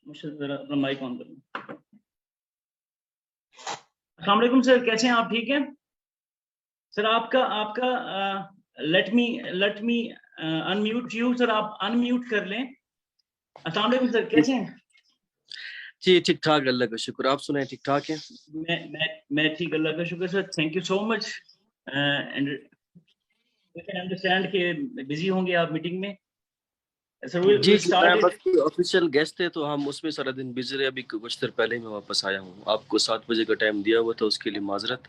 मुझे ज़रा अपना माइक ऑन कर लूं। अस्सलाम वालेकुम सर, कैसे हैं आप? ठीक हैं सर? आपका let me unmute you sir, आप अनम्यूट कर लें। अस्सलाम वालेकुम सर, कैसे हैं? जी ठीक ठाक, अल्लाह का शुक्र। आप सुनाए, ठीक ठाक है? मैं ठीक, अल्लाह का शुक्र sir. Thank you so much. And I can understand कि बिजी होंगे आप मीटिंग में। सर जी we'll जी, start मैं it. बस ऑफिशियल गेस्ट थे तो हम उसमें सारा दिन बिजी रहे। अभी कुछ देर पहले ही मैं वापस आया हूँ। आपको 7 बजे का टाइम दिया हुआ था, उसके लिए माजरत।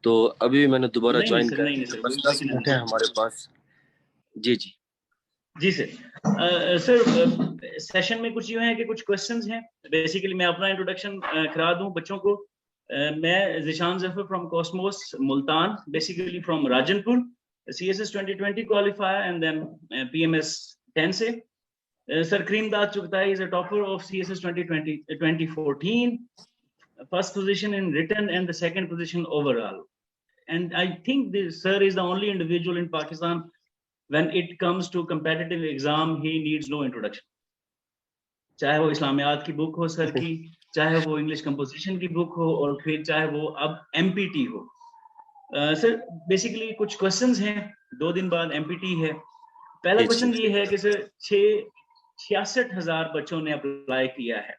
तो अभी मैंने दोबारा नहीं ज्वाइन सर, कर नहीं लिया। सर, बस we 10 can मिनट है understand. हमारे पास। जी जी जी सर। सर सेशन में कुछ यूँ है कि कुछ क्वेश्चंस हैं। बेसिकली मैं अपना इंट्रोडक्शन करा दूं बच्चों को। मैं Zeeshan Zafar from Cosmos Multan, basically from Rajanpur, CSS 2020 qualifier and then PMS 10 से। Sir Karim Dad Chughtai is a topper of CSS 2014, first position in written and the second position overall. And I think this sir is the only individual in Pakistan when it comes to competitive exam, he needs no introduction. चाहे वो इस्लामियात की book हो sir की, चाहे वो English composition की book हो, और फिर चाहे वो अब MPT हो। सर बेसिकली कुछ क्वेश्चंस हैं, 2 दिन बाद MPT है। पहला क्वेश्चन ये है कि सर 66,000 बच्चों ने अप्लाई किया है,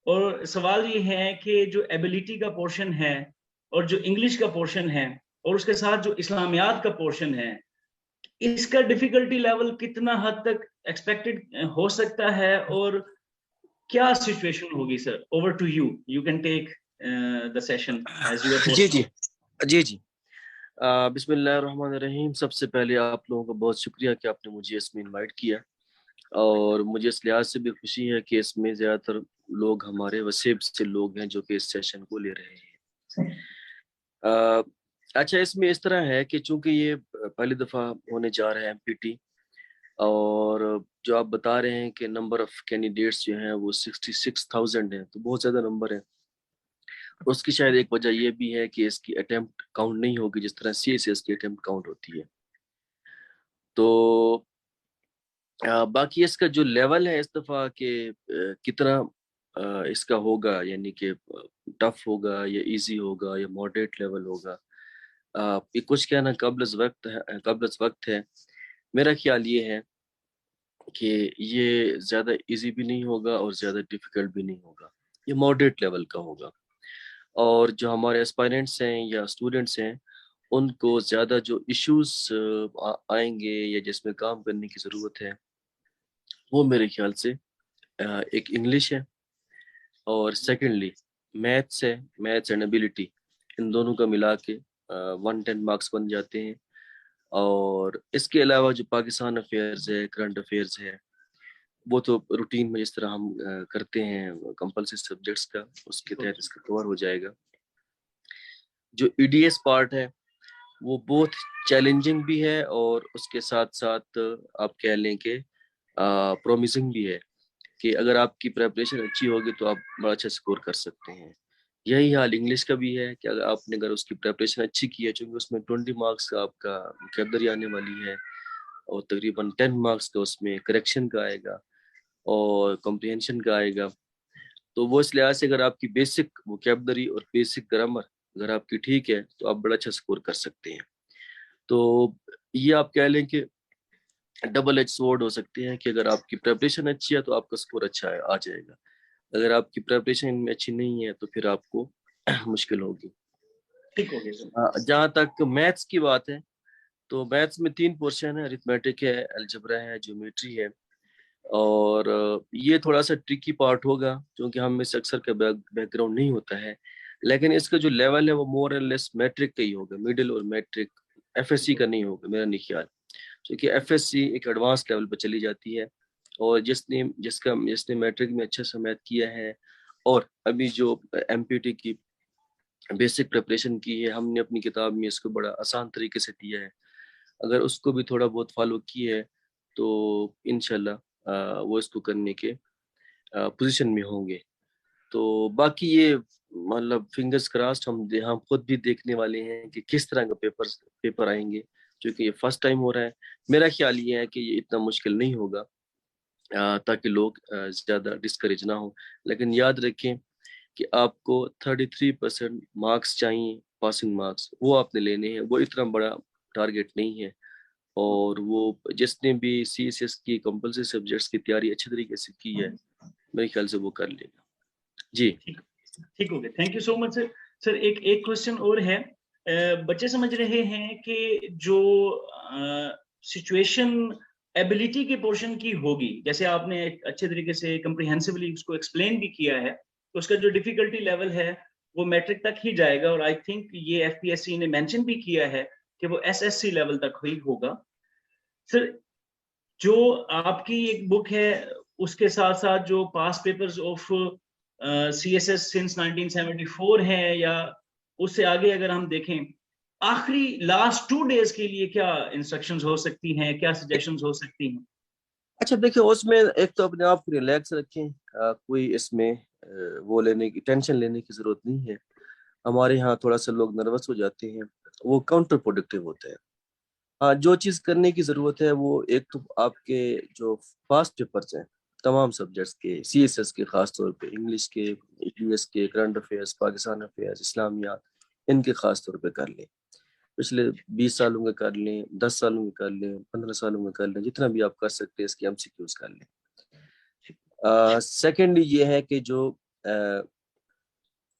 और सवाल ये है कि जो एबिलिटी का पोर्शन है और जो इंग्लिश का पोर्शन है और उसके साथ जो इस्लामियात का पोर्शन है, इसका डिफिकल्टी लेवल कितना हद तक एक्सपेक्टेड हो सकता है, और क्या सिचुएशन होगी sir? Over to you, you can take the session as you are ji host. जी जी जी। बिस्मिल्लाहिर्रहमानिर्रहीम। सबसे पहले आप लोगों का बहुत शुक्रिया कि आपने मुझे इसमें इनवाइट किया, और मुझे इस लिहाज से भी खुशी है कि इसमें ज़्यादातर लोग हमारे वसेब से लोग हैं जो कि इस सेशन को ले रहे हैं। अच्छा, इसमें इस तरह है कि चूंकि ये पहली दफ़ा होने जा रहा है MPT, और जो आप बता रहे हैं कि नंबर ऑफ कैंडिडेट्स जो हैं वो 66,000 हैं, तो बहुत ज़्यादा नंबर है। उसकी शायद एक वजह ये भी है कि इसकी अटेम्प्ट काउंट नहीं होगी जिस तरह CSS की अटेम्प्ट काउंट होती है। तो बाकी इसका जो लेवल है इस दफ़ा के कितना इसका होगा, यानी कि टफ होगा या इजी होगा या मॉडरेट लेवल होगा, ये कुछ कहना कब्ल वक्त है। मेरा ख्याल ये है कि ये ज़्यादा इजी भी नहीं होगा और ज़्यादा डिफ़िकल्ट भी नहीं होगा, ये मॉडरेट लेवल का होगा। और जो हमारे एस्पायरेंट्स हैं या स्टूडेंट्स हैं, उनको ज़्यादा जो इश्यूज आएंगे या जिसमें काम करने की ज़रूरत है, वो मेरे ख्याल से एक इंग्लिश है, और सेकेंडली मैथ्स है। मैथ्स एंड एबिलिटी, इन दोनों का मिला के 110 मार्क्स बन जाते हैं। और इसके अलावा जो पाकिस्तान अफेयर्स है, करंट अफेयर्स है, वो तो रूटीन में जिस तरह हम करते हैं कंपल्सरी सब्जेक्ट्स का, उसके तहत इसका कवर हो जाएगा। जो EDS पार्ट है वो बहुत चैलेंजिंग भी है, और उसके साथ साथ आप कह लें कि प्रोमिसिंग भी है कि अगर आपकी प्रेपरेशन अच्छी होगी तो आप बड़ा अच्छा स्कोर कर सकते हैं। यही हाल इंग्लिश का भी है कि अगर उसकी प्रेपरेशन अच्छी की है, चूँकि उसमें 20 मार्क्स का आपका वोकैबुलरी आने वाली है, और तकरीबन 10 मार्क्स का उसमें करेक्शन का आएगा और कॉम्प्रिहेंशन का आएगा। तो वो इस लिहाज से अगर आपकी बेसिक वोकैबुलरी और बेसिक ग्रामर अगर आपकी ठीक है तो आप बड़ा अच्छा स्कोर कर सकते हैं। तो ये आप कह लें कि डबल एज स्वॉर्ड हो सकते हैं कि अगर आपकी प्रेपरेशन अच्छी है तो आपका स्कोर अच्छा है, आ जाएगा। अगर आपकी प्रेपरेशन में अच्छी नहीं है तो फिर आपको मुश्किल होगी। ठीक हो गया सर। जहाँ तक मैथ्स की बात है, तो मैथ्स में 3 पोर्शन है, अरिथमेटिक है, अलजेब्रा है, ज्योमेट्री है। और ये थोड़ा सा ट्रिकी पार्ट होगा क्योंकि हम में से अक्सर का बैकग्राउंड नहीं होता है, लेकिन इसका जो लेवल है वो मोर एंड लेस मैट्रिक का ही होगा, मिडिल और मैट्रिक, FSC का नहीं होगा मेरा नहीं ख्याल, क्योंकि FSC एक एडवांस लेवल पर चली जाती है। और जिसने मैट्रिक में अच्छा सा मैथ किया है और अभी जो MPT की बेसिक प्रिपरेशन की है, हमने अपनी किताब में इसको बड़ा आसान तरीके से दिया है, अगर उसको भी थोड़ा बहुत फॉलो किया है तो इंशाल्लाह वो इसको करने के पोजीशन में होंगे। तो बाकी ये मतलब फिंगर्स क्रॉस्ड, हम खुद भी देखने वाले हैं कि किस तरह का पेपर आएंगे, क्योंकि ये फर्स्ट टाइम हो रहा है। मेरा ख्याल ये है कि ये इतना मुश्किल नहीं होगा, تاکہ لوگ زیادہ ڈسکریج نہ ہوں. لیکن یاد رکھیں کہ آپ کو 33% مارکس چاہیے، پاسنگ مارکس، وہ آپ نے لینے ہیں. وہ اتنا بڑا ٹارگیٹ نہیں ہے. اور وہ جس نے بھی سی ایس ایس کی کمپلسری سبجیکٹس کی تیاری اچھی طریقے سے کی ہے میرے خیال سے وہ کر لے گا. جی ٹھیک ہو گیا، تھینک یو سو مچ سر. سر ایک کوشچن اور ہے. بچے سمجھ رہے ہیں کہ جو سچویشن ایبلٹی کے پورشن کی ہوگی، جیسے آپ نے اچھے طریقے سے کمپریہنسولی اس کو ایکسپلین بھی کیا ہے، تو اس کا جو ڈیفیکلٹی لیول ہے وہ میٹرک تک ہی جائے گا. اور آئی تھنک یہ ایف پی ایس سی نے مینشن بھی کیا ہے کہ وہ ایس ایس سی لیول تک ہی ہوگا. سر جو آپ کی ایک بک ہے اس کے ساتھ ساتھ جو past papers of C S S since 1974 ہے، یا اس سے آگے اگر ہم دیکھیں آخری لاسٹ 2 days کے لیے کیا انسٹرکشنز ہو سکتی ہیں، کیا سجیشنز ہو سکتی ہیں؟ اچھا دیکھیں، اس میں ایک تو اپنے آپ کو ریلیکس رکھیں. کوئی اس میں وہ لینے کی ٹینشن لینے کی ضرورت نہیں ہے. ہمارے ہاں تھوڑا سا لوگ نروس ہو جاتے ہیں، وہ کاؤنٹر پروڈکٹیو ہوتا ہے. ہاں جو چیز کرنے کی ضرورت ہے وہ ایک تو آپ کے جو پاسٹ پیپرز ہیں تمام سبجیکٹس کے، سی ایس ایس کے خاص طور پہ، انگلش کے، یو ایس کے، کرنٹ افیئرس، پاکستان افیئرس، اسلامیات، ان کے خاص طور پہ کر لیں. پچھلے 20 سالوں میں کر لیں، 10 سالوں میں کر لیں، 15 سالوں میں کر لیں، جتنا بھی آپ کر سکتے ہیں اس کے ایم سی کیوز کر لیں. سیکنڈلی یہ ہے کہ جو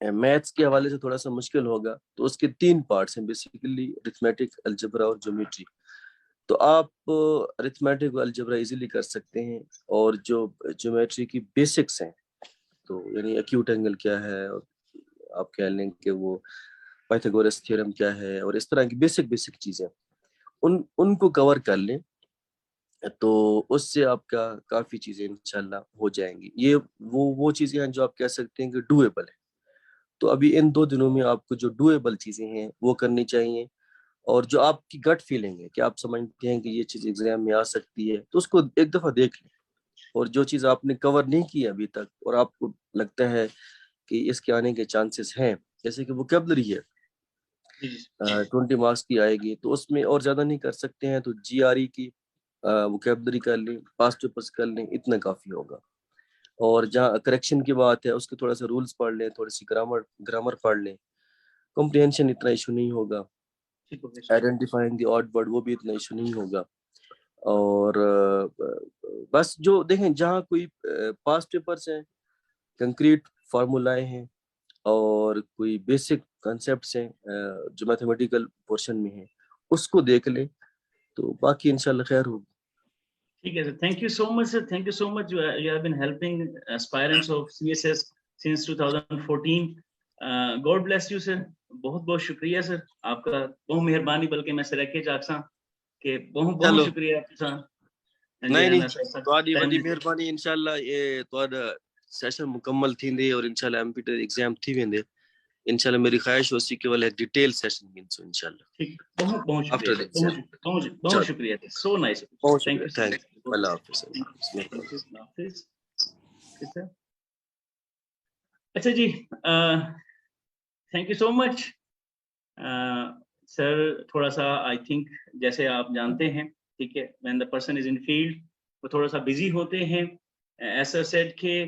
میتھس کے حوالے سے تھوڑا سا مشکل ہوگا، تو اس کے 3 پارٹس ہیں بیسیکلی، ارتھمیٹک، الجبرا اور جیومیٹری. تو آپ ارتھمیٹک اور الجبرا ایزیلی کر سکتے ہیں، اور جو جیومیٹری کی بیسکس ہیں، تو یعنی ایکیوٹ اینگل کیا ہے، اور آپ کہہ لیں کہ وہ پائتھاگورس تھیورم کیا ہے، اور اس طرح کی بیسک چیزیں ان کو کور کر لیں، تو اس سے آپ کا کافی چیزیں انشاءاللہ ہو جائیں گی. یہ وہ چیزیں ہیں جو آپ کہہ سکتے ہیں کہ ڈویبل ہے. تو ابھی ان 2 دنوں میں آپ کو جو ڈویبل چیزیں ہیں وہ کرنی چاہیے، اور جو آپ کی گٹ فیلنگ ہے کہ آپ سمجھتے ہیں کہ یہ چیز ایگزام میں آ سکتی ہے، تو اس کو ایک دفعہ دیکھ لیں. اور جو چیز آپ نے کور نہیں کی ابھی تک اور آپ کو لگتا ہے کہ اس کے آنے کے چانسز ہیں، جیسے کہ ووکیبلری ہے 20 مارکس کی آئے گی، تو اس میں اور زیادہ نہیں کر سکتے ہیں، تو جی آر ای کی ووکیبلری کر لیں، پاسٹ پیپرز کر لیں، اتنا کافی ہوگا. اور جہاں کریکشن کی بات ہے، اس کے تھوڑا سا رولز پڑھ لیں، تھوڑی سی گرامر پڑھ لیں. کمپریہنشن اتنا ایشو نہیں ہوگا. آئیڈینٹیفائنگ دی آڈ ورڈ، وہ بھی اتنا ایشو نہیں ہوگا. اور بس جو دیکھیں جہاں کوئی پاسٹ پیپرز ہیں، کنکریٹ فارمولائے ہیں، اور کوئی بیسک کنسیپٹس ہیں جو میتھمیٹیکل پورشن میں ہیں، اس کو دیکھ لیں، تو باقی انشاءاللہ خیر ہوگی. ٹھیک ہے sir, thank you so much sir, thank you so much. You have been helping aspirants of C S S since 2014. God bless you sir. بہت بہت شکریہ سر آپ کا. بہت مہربانی، بلکہ میں سر کے چاکساں کہ بہت شکریہ آپ کا. نہیں تھوڑی وڈی مہربانی. انشاءاللہ یہ تھوڑا سیشن مکمل تھیندے اور انشاءاللہ ایم پی ٹی ایگزام تھی ویندے. انشاءاللہ میری خواہش ہوسی کہ ول ایک ڈیٹیل سیشن گنسو انشاءاللہ. ٹھیک، بہت شکریہ، بہت شکریہ. So nice. Thank you. اللہ حافظ. اللہ حافظ. اچھا جی، تھینک یو سو مچ سر. تھوڑا سا آئی تھنک جیسے آپ جانتے ہیں، ٹھیک ہے، when the person is in field وہ تھوڑا سا بزی ہوتے ہیں. ایسا سیٹ کہ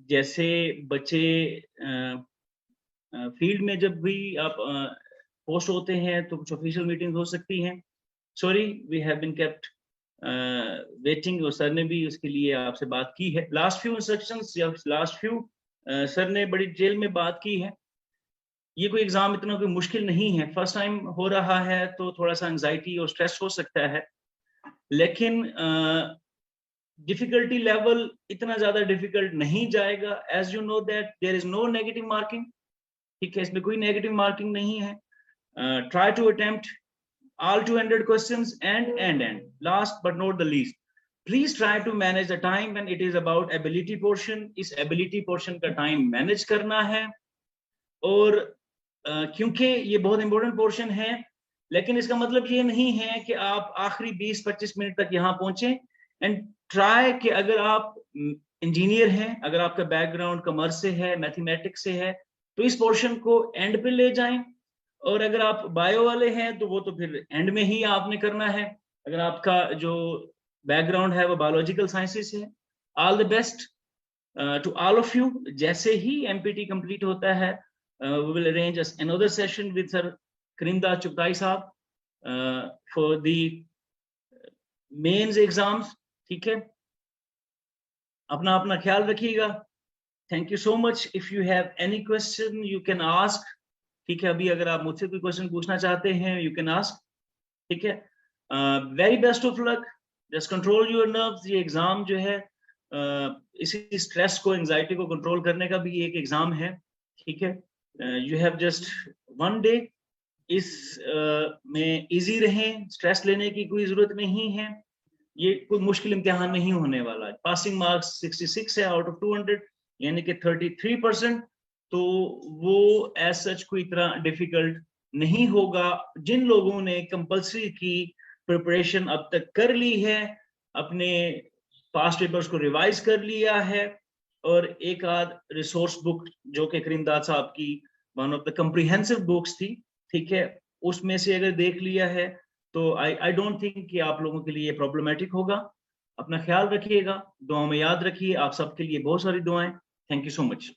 جیسے بچے فیلڈ میں جب بھی آپ پوسٹ ہوتے ہیں تو کچھ آفیشیل میٹنگ ہو سکتی ہیں. Sorry we have been kept waiting. اور سر نے بھی اس کے لیے آپ سے بات کی ہے. لاسٹ فیو انسٹرکشنز یا لاسٹ فیو سر نے بڑی ڈیٹیل میں بات کی ہے. یہ کوئی ایگزام اتنا کوئی مشکل نہیں ہے، فرسٹ ٹائم ہو رہا ہے تو تھوڑا سا انگزائٹی اور اسٹریس ہو سکتا ہے، لیکن ڈیفیکلٹی لیول اتنا زیادہ ڈیفیکلٹ نہیں جائے گا. As you know that there is no negative marking. ٹھیک ہے، اس میں کوئی نیگیٹو مارکنگ نہیں ہے. Try to attempt all 200 questions and last but not the least, please try to manage the time when it is about ability portion. اس ability portion کا time manage کرنا ہے. اور کیونکہ یہ بہت امپورٹنٹ پورشن ہے، لیکن اس کا مطلب یہ نہیں ہے کہ آپ آخری 20-25 منٹ تک یہاں پہنچیں. اینڈ ٹرائی کہ اگر آپ انجینئر ہیں، اگر آپ کا بیک گراؤنڈ کامرس سے ہے، میتھمیٹکس سے ہے، تو اس پورشن کو اینڈ پہ لے جائیں. اور اگر آپ بایو والے ہیں تو وہ تو پھر اینڈ میں ہی آپ نے کرنا ہے. اگر آپ کا جو background है वो biological sciences है. All the best to all of you. जैसे ही MPT complete होता है, we will arrange another session with Sir Karimdas Chugtai साहब for the mains exams. ठीक है, अपना अपना ख्याल रखिएगा. Thank you so much. If you have any question, you can ask. ठीक है, अभी अगर आप मुझसे कोई क्वेश्चन पूछना चाहते हैं, you can ask. ठीक है, very best of luck. Just control your nerves. ये एग्जाम जो है, इसी स्ट्रेस को, एंजाइटी को कंट्रोल करने का भी एक एग्जाम है. ठीक है, you have just one day. इस में इजी रहें, स्ट्रेस लेने की कोई जरूरत नहीं है. ये कोई मुश्किल इम्तिहान नहीं होने वाला. पासिंग मार्क्स 66 है आउट ऑफ 200, यानी कि 33%. तो वो एज सच कोई इतना डिफिकल्ट नहीं होगा. जिन लोगों ने कंपल्सरी की प्रिपरेशन अब तक कर ली है, अपने पास्ट पेपर्स को रिवाइज कर लिया है, और एक आध रिसोर्स बुक जो कि करीमदास साहब की one of the comprehensive books थी, ठीक है, उसमें से अगर देख लिया है, तो आई डोंट थिंक कि आप लोगों के लिए प्रॉब्लमेटिक होगा. अपना ख्याल रखिएगा, दुआओं में याद रखिए. आप सबके लिए बहुत सारी दुआएं. Thank you so much.